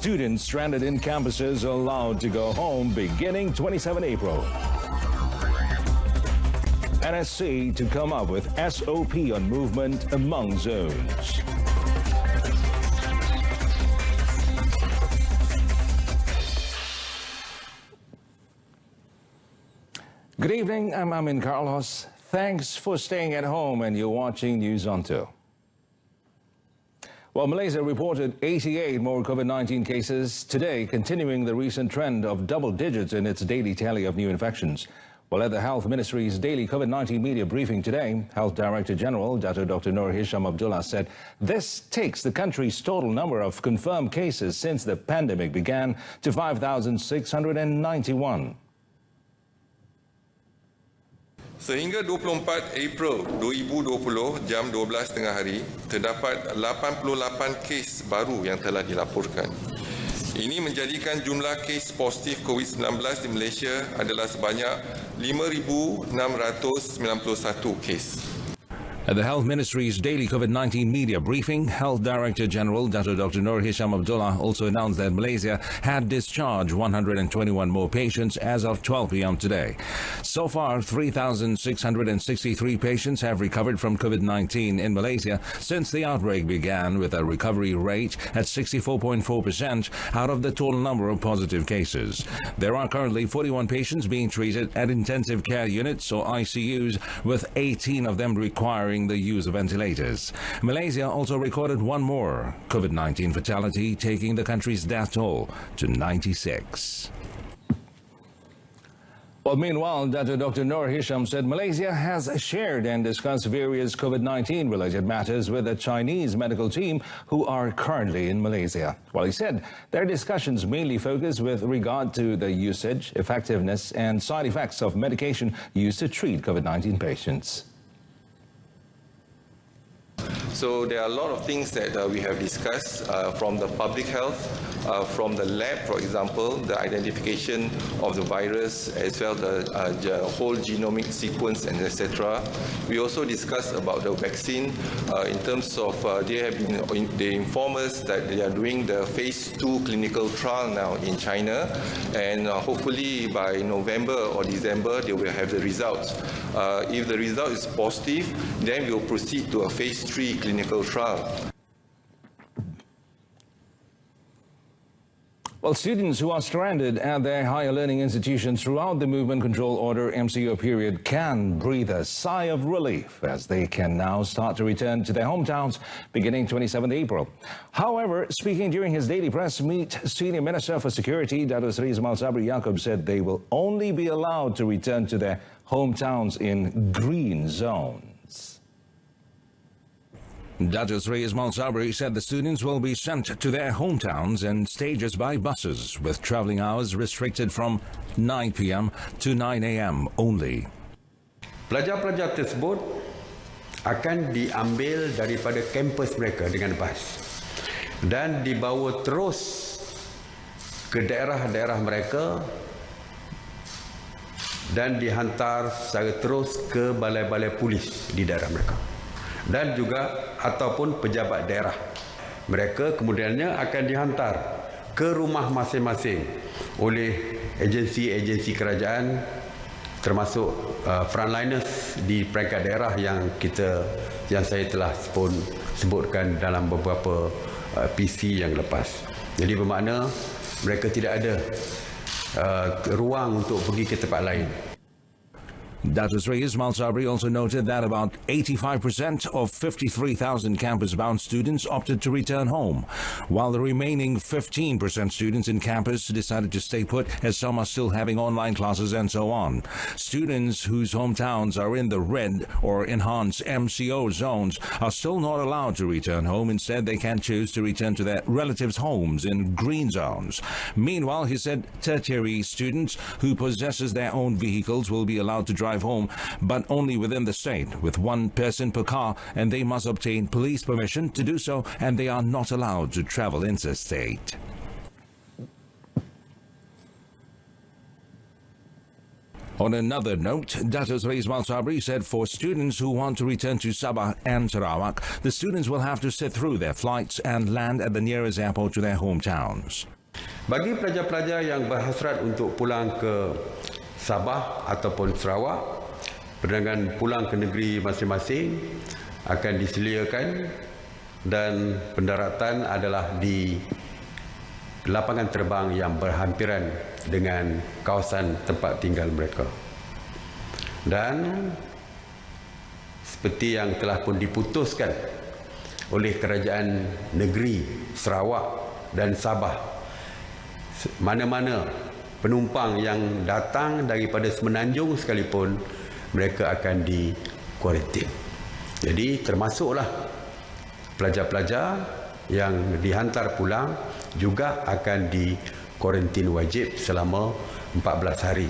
Students stranded in campuses are allowed to go home beginning 27 April. NSC to come up with SOP on movement among zones. Good evening, I'm Amin Carlos. Thanks for staying at home and you're watching News on 2. Well, Malaysia reported 88 more COVID-19 cases today, continuing the recent trend of double digits in its daily tally of new infections. Well, at the Health Ministry's daily COVID-19 media briefing today, Health Director General Dr. Nur Hisham Abdullah said this takes the country's total number of confirmed cases since the pandemic began to 5,691. Sehingga 24 April 2020 jam 12 tengah hari, terdapat 88 kes baru yang telah dilaporkan. Ini menjadikan jumlah kes positif COVID-19 di Malaysia adalah sebanyak 5,691 kes. At the Health Ministry's daily COVID-19 media briefing, Health Director General Dr. Nur Hisham Abdullah also announced that Malaysia had discharged 121 more patients as of 12 p.m. today. So far, 3,663 patients have recovered from COVID-19 in Malaysia since the outbreak began, with a recovery rate at 64.4% out of the total number of positive cases. There are currently 41 patients being treated at intensive care units or ICUs, with 18 of them requiring the use of ventilators. Malaysia also recorded one more COVID-19 fatality, taking the country's death toll to 96. Well, meanwhile, Dr. Nur Hisham said Malaysia has shared and discussed various COVID-19 related matters with the Chinese medical team who are currently in Malaysia. Well, he said their discussions mainly focus with regard to the usage, effectiveness and side effects of medication used to treat COVID-19 patients. So there are a lot of things that we have discussed from the public health, from the lab, for example, the identification of the virus as well the whole genomic sequence and etc. We also discussed about the vaccine in terms of they inform us that they are doing the phase 2 clinical trial now in China, and hopefully by November or December they will have the results. If the result is positive, then we will proceed to a phase 3 clinical trial. Well, students who are stranded at their higher learning institutions throughout the Movement Control Order MCO period can breathe a sigh of relief as they can now start to return to their hometowns beginning 27th April. However, speaking during his daily press meet, Senior Minister for Security, Dato' Sri Ismail Sabri Yaakob, said they will only be allowed to return to their hometowns in green zones. Dato' Sri Ismail Sabri said the students will be sent to their hometowns in stages by buses, with travelling hours restricted from 9 p.m. to 9 a.m. only. Pelajar-pelajar tersebut akan diambil daripada kampus mereka dengan bas dan dibawa terus ke daerah-daerah mereka dan dihantar secara terus ke balai-balai polis di daerah mereka, dan juga ataupun pejabat daerah. Mereka kemudiannya akan dihantar ke rumah masing-masing oleh agensi-agensi kerajaan, termasuk frontliners di peringkat daerah yang saya telah sebutkan dalam beberapa PC yang lepas. Jadi bermakna mereka tidak ada ruang untuk pergi ke tempat lain. Dato' Sri Ismail Sabri also noted that about 85% of 53,000 campus-bound students opted to return home, while the remaining 15% students in campus decided to stay put, as some are still having online classes and so on. Students whose hometowns are in the red or enhanced MCO zones are still not allowed to return home. Instead, they can choose to return to their relatives' homes in green zones. Meanwhile, he said tertiary students who possesses their own vehicles will be allowed to drive home, but only within the state, with one person per car, and they must obtain police permission to do so, and they are not allowed to travel interstate. On another note, Dato' Sri Ismail Sabri said for students who want to return to Sabah and Sarawak, the students will have to sit through their flights and land at the nearest airport to their hometowns. Bagi pelajar-pelajar yang berhasrat untuk pulang ke Sabah ataupun Sarawak, perjalanan pulang ke negeri masing-masing akan disediakan dan pendaratan adalah di lapangan terbang yang berhampiran dengan kawasan tempat tinggal mereka. Dan seperti yang telah pun diputuskan oleh kerajaan negeri Sarawak dan Sabah, mana-mana penumpang yang datang daripada Semenanjung sekalipun, mereka akan dikuarantin. Jadi termasuklah pelajar-pelajar yang dihantar pulang juga akan dikuarantin wajib selama 14 hari.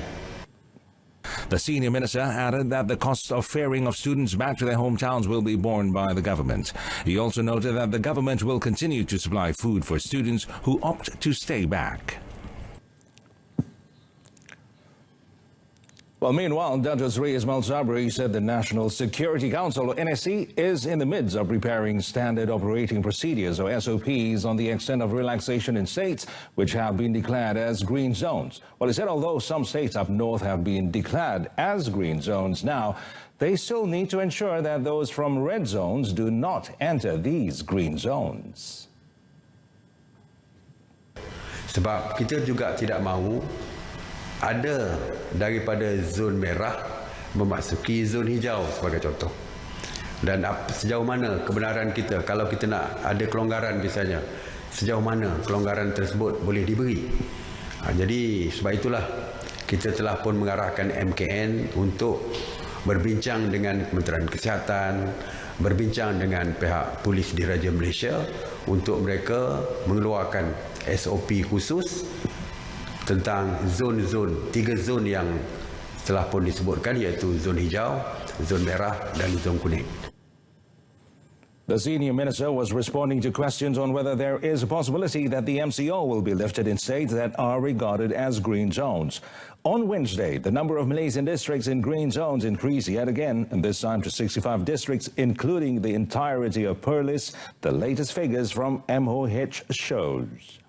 The senior minister added that the cost of ferrying of students back to their hometowns will be borne by the government. He also noted that the government will continue to supply food for students who opt to stay back. Well, meanwhile, Dato' Sri Ismail Sabri said the National Security Council, or NSC, is in the midst of preparing standard operating procedures, or SOPs, on the extent of relaxation in states which have been declared as green zones. Well, he said although some states up north have been declared as green zones now, they still need to ensure that those from red zones do not enter these green zones. Sebab kita juga tidak mahu ada daripada zon merah memasuki zon hijau sebagai contoh. Dan sejauh mana kebenaran kita, kalau kita nak ada kelonggaran misalnya, sejauh mana kelonggaran tersebut boleh diberi. Jadi sebab itulah kita telah pun mengarahkan MKN untuk berbincang dengan Kementerian Kesihatan, berbincang dengan pihak polis diraja Malaysia untuk mereka mengeluarkan SOP khusus tentang zon-zon, 3 zon yang telah pun disebutkan, iaitu zon hijau, zon merah dan zon kuning. The senior minister was responding to questions on whether there is a possibility that the MCO will be lifted in states that are regarded as green zones. On Wednesday, the number of Malaysian districts in green zones increased yet again, and this time to 65 districts, including the entirety of Perlis, the latest figures from MOH shows.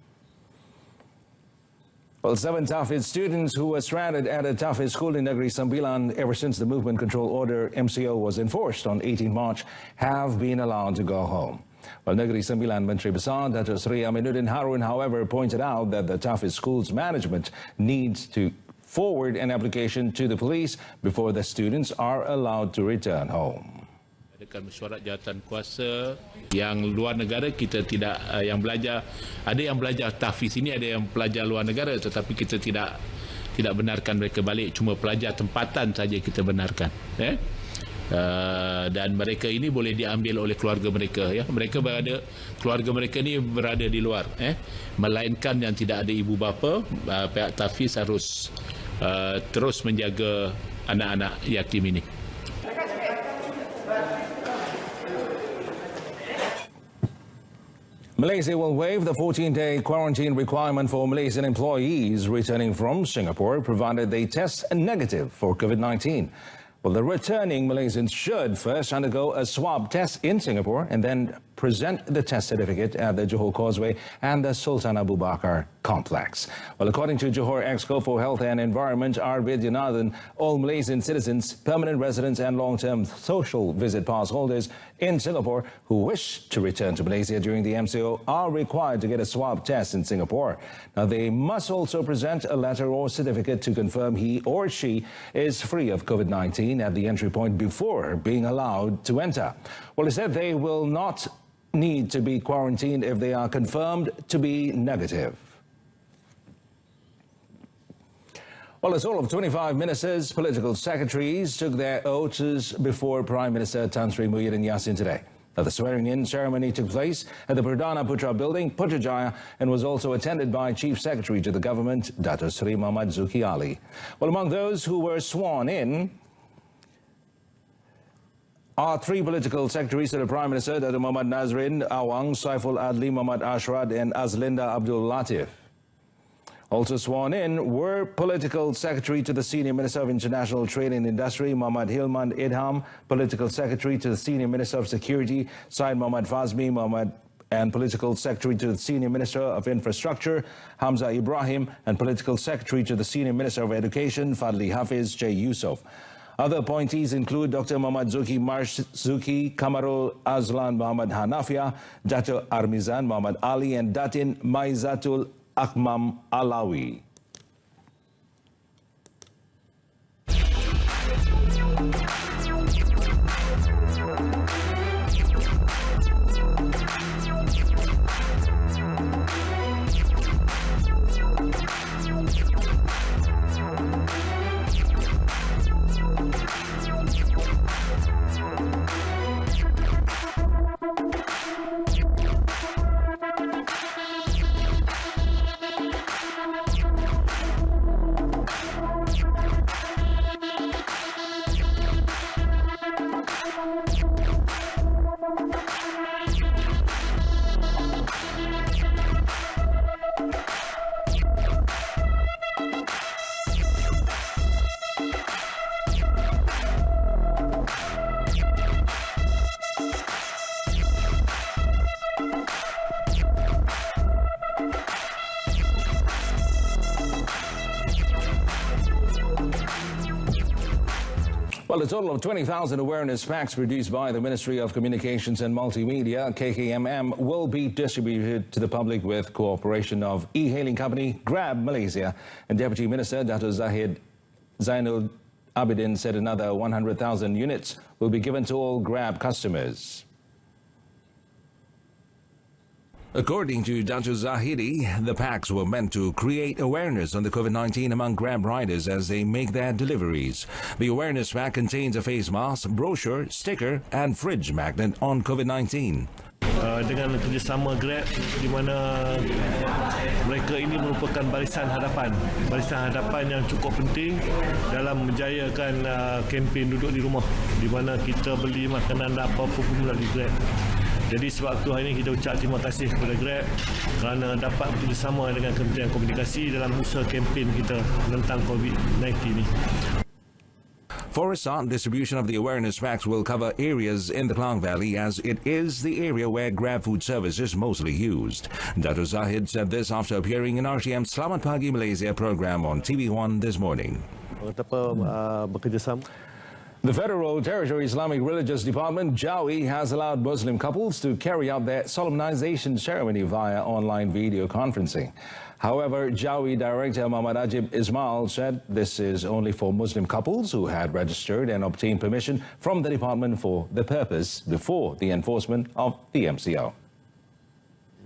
Well, 7 Tafiz students who were stranded at a Tafiz school in Negeri Sembilan ever since the Movement Control Order MCO was enforced on 18 March have been allowed to go home. Well, Negeri Sembilan Menteri Besar Dato' Sri Aminuddin Harun, however, pointed out that the Tafiz school's management needs to forward an application to the police before the students are allowed to return home. Adakan mesyuarat jawatan kuasa yang luar negara, kita tidak yang belajar, ada yang belajar tahfiz ini, ada yang pelajar luar negara, tetapi kita tidak benarkan mereka balik, cuma pelajar tempatan saja kita benarkan. Dan mereka ini boleh diambil oleh keluarga mereka, mereka berada, keluarga mereka ni berada di luar, melainkan yang tidak ada ibu bapa. Pihak tahfiz harus terus menjaga anak-anak yatim ini. Malaysia will waive the 14-day quarantine requirement for Malaysian employees returning from Singapore, provided they test negative for COVID-19. Well, the returning Malaysians should first undergo a swab test in Singapore and then present the test certificate at the Johor Causeway and the Sultan Abu Bakar complex. Well, according to Johor Exco for Health and Environment, Arvid Yanathan, all Malaysian citizens, permanent residents and long-term social visit pass holders in Singapore who wish to return to Malaysia during the MCO are required to get a swab test in Singapore. Now, they must also present a letter or certificate to confirm he or she is free of COVID-19 at the entry point before being allowed to enter. Well, he said they will not need to be quarantined if they are confirmed to be negative. Well, a total of 25 ministers, political secretaries took their oaths before Prime Minister Tan Sri Muhyiddin Yassin today. Now, the swearing-in ceremony took place at the Perdana Putra building, Putrajaya, and was also attended by Chief Secretary to the government, Dato' Sri Muhammad Zuki Ali. Well, among those who were sworn in are 3 political secretaries to the Prime Minister, Dato' Muhammad Nazrin Awang, Saiful Adli Muhammad Ashrad, and Azlinda Abdul Latif. Also sworn in were Political Secretary to the Senior Minister of International Trade and Industry, Muhammad Hilman Idham, Political Secretary to the Senior Minister of Security, Syed Muhammad Fazmi Muhammad, and Political Secretary to the Senior Minister of Infrastructure, Hamza Ibrahim, and Political Secretary to the Senior Minister of Education, Fadli Hafiz J. Yusuf. Other appointees include Dr. Muhammad Zuki Marzuki, Kamarul Azlan Muhammad Hanafia, Dato Armizan Muhammad Ali, and Datin Maizatul Akmam Alawi. Well, a total of 20,000 awareness packs produced by the Ministry of Communications and Multimedia, KKMM, will be distributed to the public with cooperation of e-hailing company Grab Malaysia. And Deputy Minister Dato Zahid Zainul Abidin said another 100,000 units will be given to all Grab customers. According to Dato Zahidi, the packs were meant to create awareness on the COVID-19 among Grab riders as they make their deliveries. The awareness pack contains a face mask, brochure, sticker and fridge magnet on COVID-19. Dengan kerjasama Grab di mana mereka ini merupakan barisan hadapan yang cukup penting dalam menjayakan kempen duduk di rumah di mana kita beli makanan dan apa-apa pun melalui Grab. Jadi sebab itu hari ini kita ucap terima kasih kepada Grab kerana dapat bekerjasama dengan Kementerian Komunikasi dalam usaha kempen kita tentang COVID-19 ini. For a start, distribution of the awareness packs will cover areas in the Klang Valley as it is the area where Grab food service is mostly used. Dato Zahid said this after appearing in RTM's Selamat Pagi Malaysia program on TV1 this morning. The Federal Territory Islamic Religious Department, JAWI, has allowed Muslim couples to carry out their solemnization ceremony via online video conferencing. However, JAWI Director Muhammad Ajib Ismail said this is only for Muslim couples who had registered and obtained permission from the department for the purpose before the enforcement of the MCO.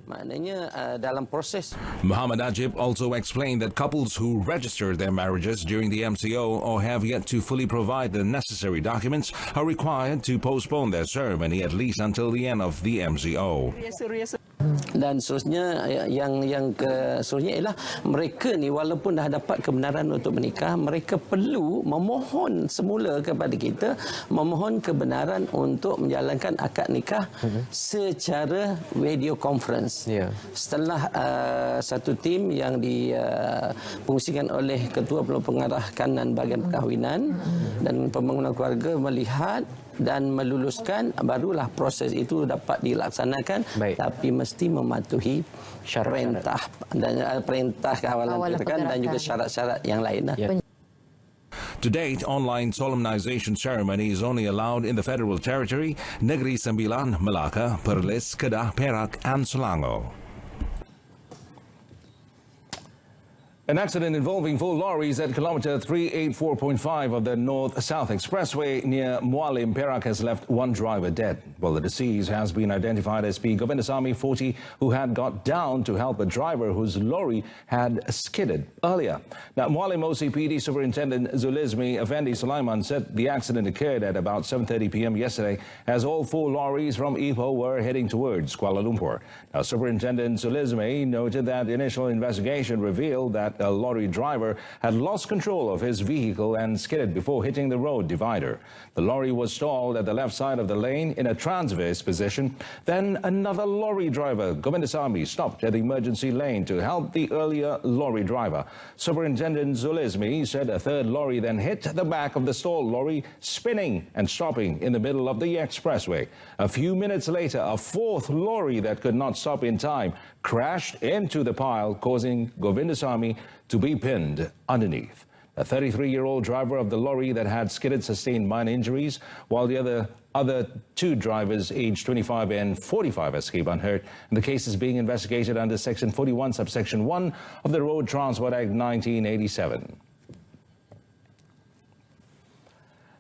Maknanya dalam proses. Muhammad Ajib also explained that couples who registered their marriages during the MCO or have yet to fully provide the necessary documents are required to postpone their ceremony at least until the end of the MCO. Dan seterusnya yang seterusnya ialah mereka ni walaupun dah dapat kebenaran untuk menikah, mereka perlu memohon semula kepada kita, memohon kebenaran untuk menjalankan akad nikah secara video conference. Setelah satu tim yang difungsikan oleh Ketua Pengarah Kanan Bahagian Perkahwinan dan Pembangunan Keluarga melihat dan meluluskan, barulah proses itu dapat dilaksanakan. Tapi mesti mematuhi perintah kawalan pergerakan dan juga syarat-syarat yang lain. To date, online solemnization ceremony is only allowed in the Federal Territory, Negeri Sembilan, Melaka, Perlis, Kedah, Perak and Selangor. An accident involving 4 lorries at kilometre 384.5 of the North-South Expressway near Mualim, Perak has left one driver dead. Well, the deceased has been identified as P. Govindasamy, 40, who had got down to help a driver whose lorry had skidded earlier. Now, Mualim OCPD Superintendent Zulizmi Effendi Sulaiman said the accident occurred at about 7:30 p.m. yesterday as all 4 lorries from Ipoh were heading towards Kuala Lumpur. Now, Superintendent Zulizmi noted that initial investigation revealed that that a lorry driver had lost control of his vehicle and skidded before hitting the road divider. The lorry was stalled at the left side of the lane in a transverse position. Then another lorry driver, Govindasamy, stopped at the emergency lane to help the earlier lorry driver. Superintendent Zulizmi said a third lorry then hit the back of the stalled lorry, spinning and stopping in the middle of the expressway. A few minutes later, a fourth lorry that could not stop in time crashed into the pile, causing Govindasamy to be pinned underneath. A 33-year-old driver of the lorry that had skidded sustained minor injuries, while the other two drivers, aged 25 and 45, escaped unhurt. And the case is being investigated under Section 41, Subsection 1 of the Road Transport Act 1987.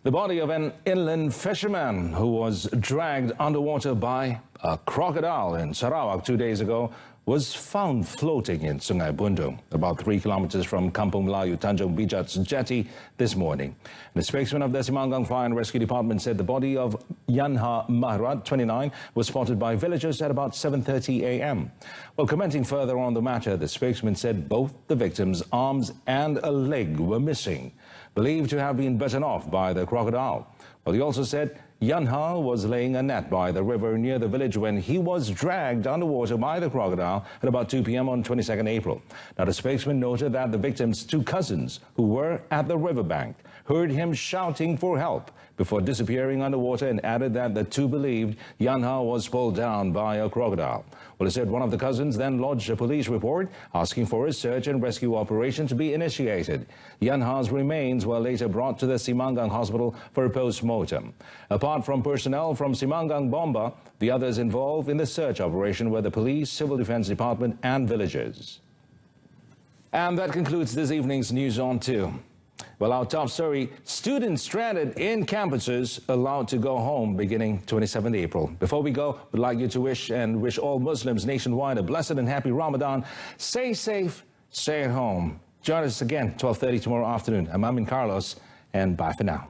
The body of an inland fisherman who was dragged underwater by a crocodile in Sarawak 2 days ago was found floating in Sungai Bundung, about 3 kilometers from Kampung Melayu Tanjung Bijat's jetty this morning. The spokesman of the Simangang Fire and Rescue Department said the body of Yanha Mahrat, 29, was spotted by villagers at about 7:30 a.m. While commenting further on the matter, the spokesman said both the victims' arms and a leg were missing, believed to have been bitten off by the crocodile. Well, he also said Yanha was laying a net by the river near the village when he was dragged underwater by the crocodile at about 2 p.m. on 22nd April. Now, the spokesman noted that the victim's two cousins, who were at the riverbank, heard him shouting for help before disappearing underwater, and added that the two believed Yanha was pulled down by a crocodile. Well, he said one of the cousins then lodged a police report asking for a search and rescue operation to be initiated. Yanha's remains were later brought to the Simangang Hospital for a post-mortem. Apart from personnel from Simangang Bomba, the others involved in the search operation were the police, civil defense department and villagers. And that concludes this evening's News on 2. Well, our top story, students stranded in campuses allowed to go home beginning 27th April. Before we go, we'd like you to wish all Muslims nationwide a blessed and happy Ramadan. Stay safe, stay at home. Join us again, 12:30 tomorrow afternoon. I'm Amin Carlos, and bye for now.